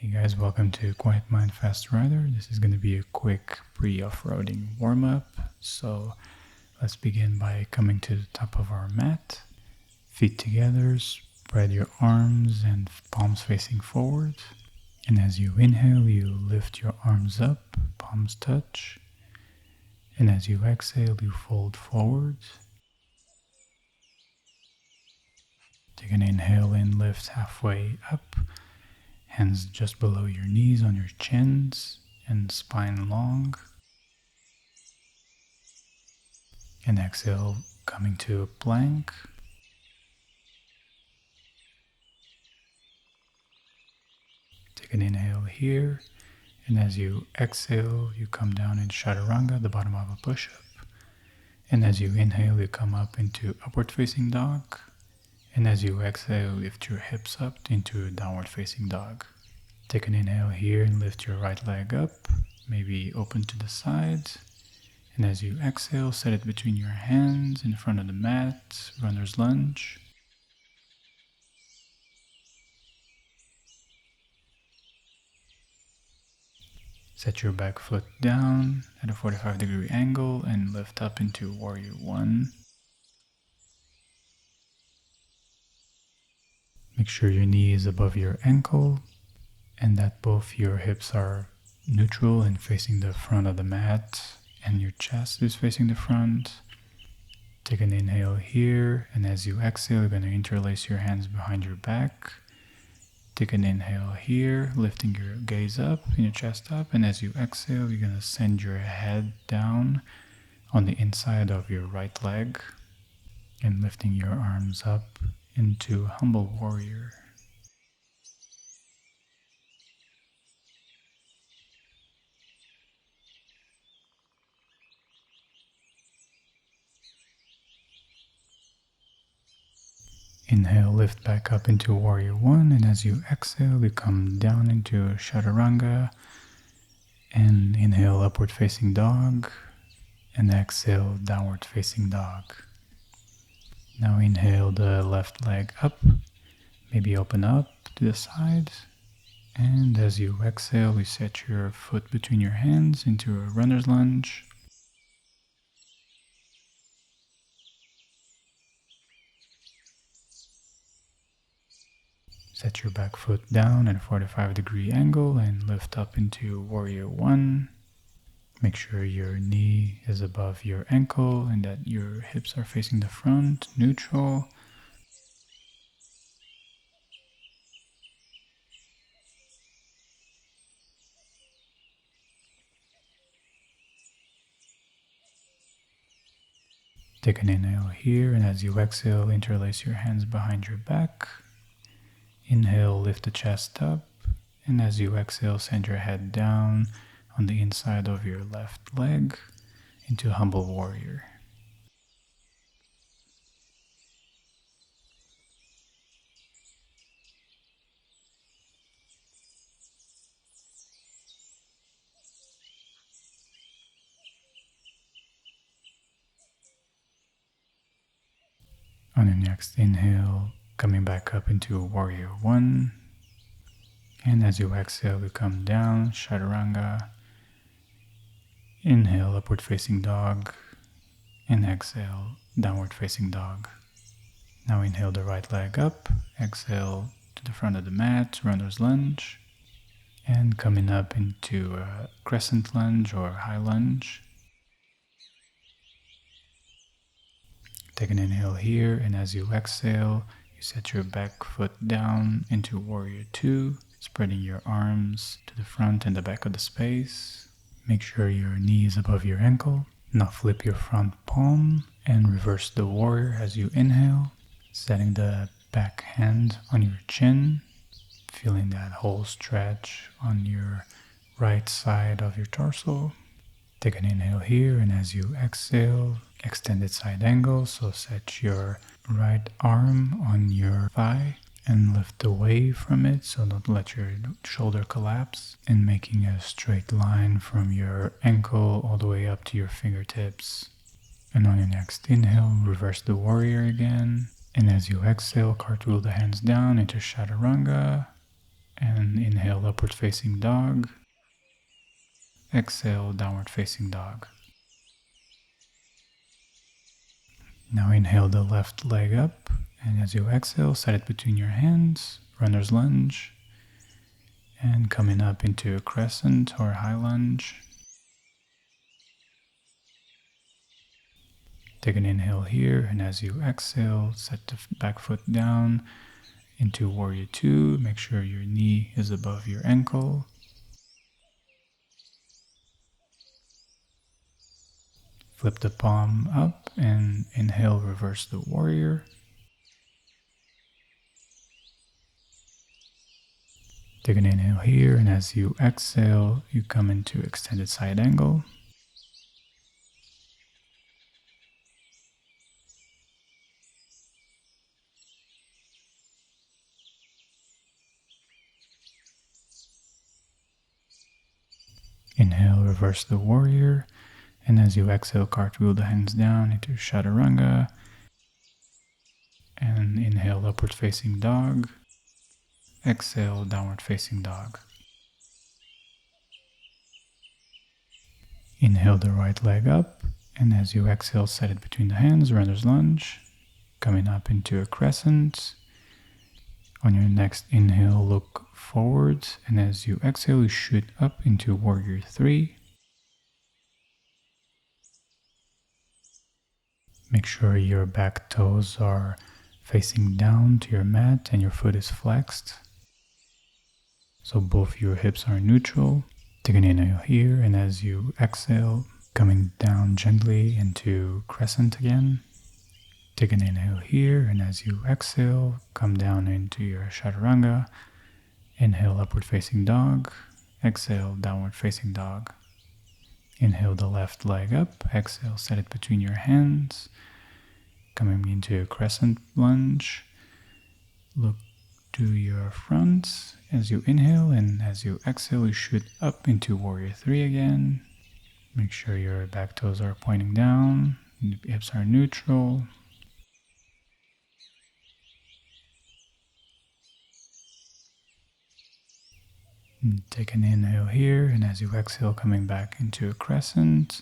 Hey guys, welcome to Quiet Mind Fast Rider. This is going to be a quick pre-off-roading warm-up. So let's begin by coming to the top of our mat. Feet together, spread your arms and palms facing forward. And as you inhale, you lift your arms up, palms touch. And as you exhale, you fold forward. Take an inhale in, lift halfway up. Hands just below your knees on your chins and spine long. And exhale, coming to a plank. Take an inhale here. And as you exhale, you come down in Chaturanga, the bottom of a push-up. And as you inhale, you come up into upward facing dog. And as you exhale, lift your hips up into downward facing dog. Take an inhale here and lift your right leg up, maybe open to the sides. And as you exhale, set it between your hands in front of the mat, runner's lunge. Set your back foot down at a 45-degree angle and lift up into Warrior One. Make sure your knee is above your ankle and that both your hips are neutral and facing the front of the mat and your chest is facing the front. Take an inhale here, and as you exhale, you're going to interlace your hands behind your back. Take an inhale here, lifting your gaze up and your chest up, and as you exhale, you're going to send your head down on the inside of your right leg and lifting your arms up into Humble Warrior. Inhale, lift back up into Warrior One, and as you exhale, you come down into Chaturanga, and inhale, upward facing dog, and exhale, downward facing dog. Now inhale the left leg up, maybe open up to the side, and as you exhale, you set your foot between your hands into a runner's lunge. Set your back foot down at a 45-degree angle and lift up into Warrior One. Make sure your knee is above your ankle and that your hips are facing the front, neutral. Take an inhale here, and as you exhale, interlace your hands behind your back. Inhale, lift the chest up, and as you exhale, send your head down on the inside of your left leg into Humble Warrior. On your next inhale, coming back up into Warrior One. And as you exhale, you come down, Chaturanga. Inhale, upward facing dog. And exhale, downward facing dog. Now inhale the right leg up. Exhale to the front of the mat, runner's lunge. And coming up into a crescent lunge or high lunge. Take an inhale here, and as you exhale, you set your back foot down into Warrior Two, spreading your arms to the front and the back of the space. Make sure your knee is above your ankle. Now flip your front palm and reverse the warrior as you inhale, setting the back hand on your chin, feeling that whole stretch on your right side of your torso. Take an inhale here, and as you exhale, extended side angle, so set your right arm on your thigh and lift away from it, so don't let your shoulder collapse, and making a straight line from your ankle all the way up to your fingertips. And on your next inhale, reverse the warrior again, and as you exhale, cartwheel the hands down into Chaturanga, And inhale, upward facing dog. Exhale, downward facing dog. Now inhale the left leg up, and as you exhale, set it between your hands, runner's lunge, and coming up into a crescent or high lunge. Take an inhale here, and as you exhale, set the back foot down into warrior two. Make sure your knee is above your ankle. Flip the palm up and inhale, reverse the warrior. Take an inhale here, and as you exhale, you come into extended side angle. Inhale, reverse the warrior, and as you exhale, cartwheel the hands down into chaturanga. And inhale, upward facing dog. Exhale, downward facing dog. Inhale the right leg up, and as you exhale, set it between the hands, runner's lunge, coming up into a crescent. On your next inhale, look forward, and as you exhale, you shoot up into warrior three. Make sure your back toes are facing down to your mat and your foot is flexed, so both your hips are neutral. Take an inhale here, and as you exhale, coming down gently into crescent again. Take an inhale here, and as you exhale, come down into your chaturanga. Inhale, upward facing dog. Exhale, downward facing dog. Inhale the left leg up. Exhale, set it between your hands. Coming into a crescent lunge. Look to your front as you inhale, and as you exhale, you shoot up into warrior three again. Make sure your back toes are pointing down, and the hips are neutral. And take an inhale here, and as you exhale, coming back into a crescent.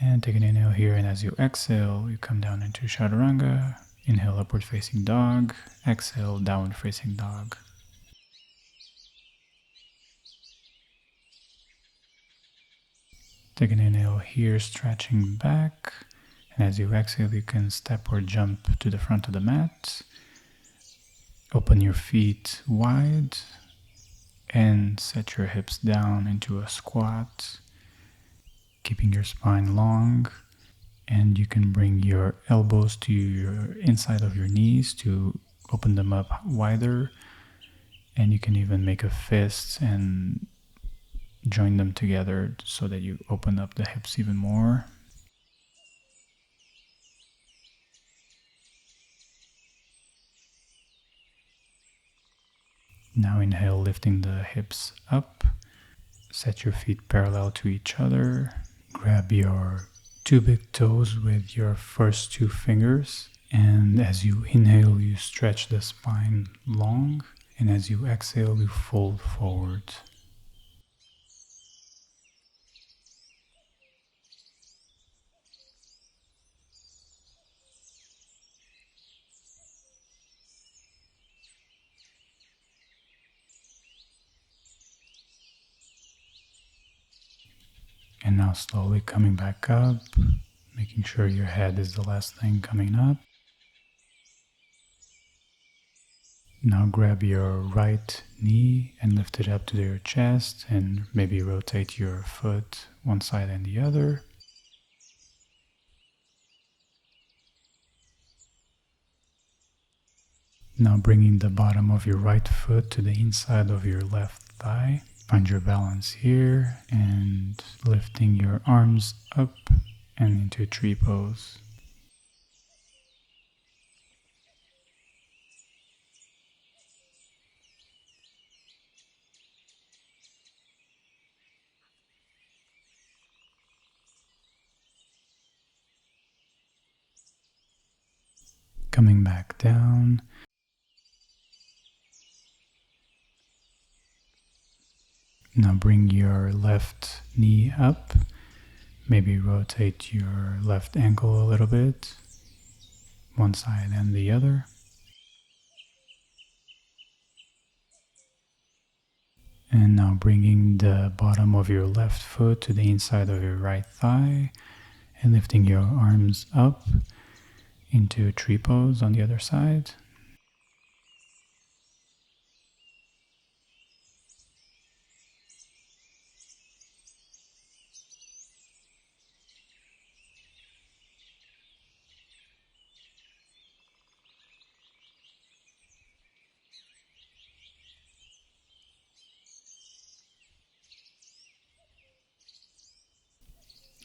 And take an inhale here, and as you exhale, you come down into chaturanga. Inhale, upward facing dog. Exhale, downward facing dog. Take an inhale here, stretching back. And as you exhale, you can step or jump to the front of the mat. Open your feet wide and set your hips down into a squat, keeping your spine long. And you can bring your elbows to your inside of your knees to open them up wider. And you can even make a fist and join them together so that you open up the hips even more. Now inhale, lifting the hips up. Set your feet parallel to each other. Grab your two big toes with your first two fingers. And as you inhale, you stretch the spine long. And as you exhale, you fold forward. And now slowly coming back up, making sure your head is the last thing coming up. Now grab your right knee and lift it up to your chest and maybe rotate your foot one side and the other. Now bringing the bottom of your right foot to the inside of your left thigh. Find your balance here and lifting your arms up and into tree pose. Coming back down. Now bring your left knee up. Maybe rotate your left ankle a little bit, one side and the other. And now bringing the bottom of your left foot to the inside of your right thigh and lifting your arms up into tree pose on the other side.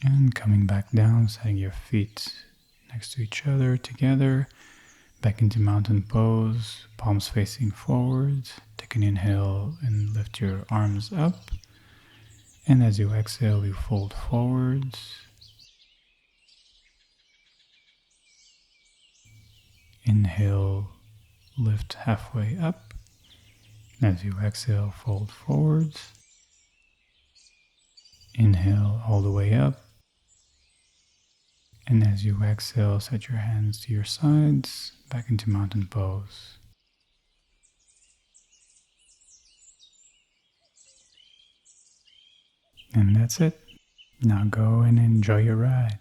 And coming back down, setting your feet next to each other together, back into mountain pose, palms facing forward. Take an inhale and lift your arms up. And as you exhale, you fold forwards. Inhale, lift halfway up. As you exhale, fold forwards. Inhale all the way up. And as you exhale, set your hands to your sides, back into mountain pose. And that's it. Now go and enjoy your ride.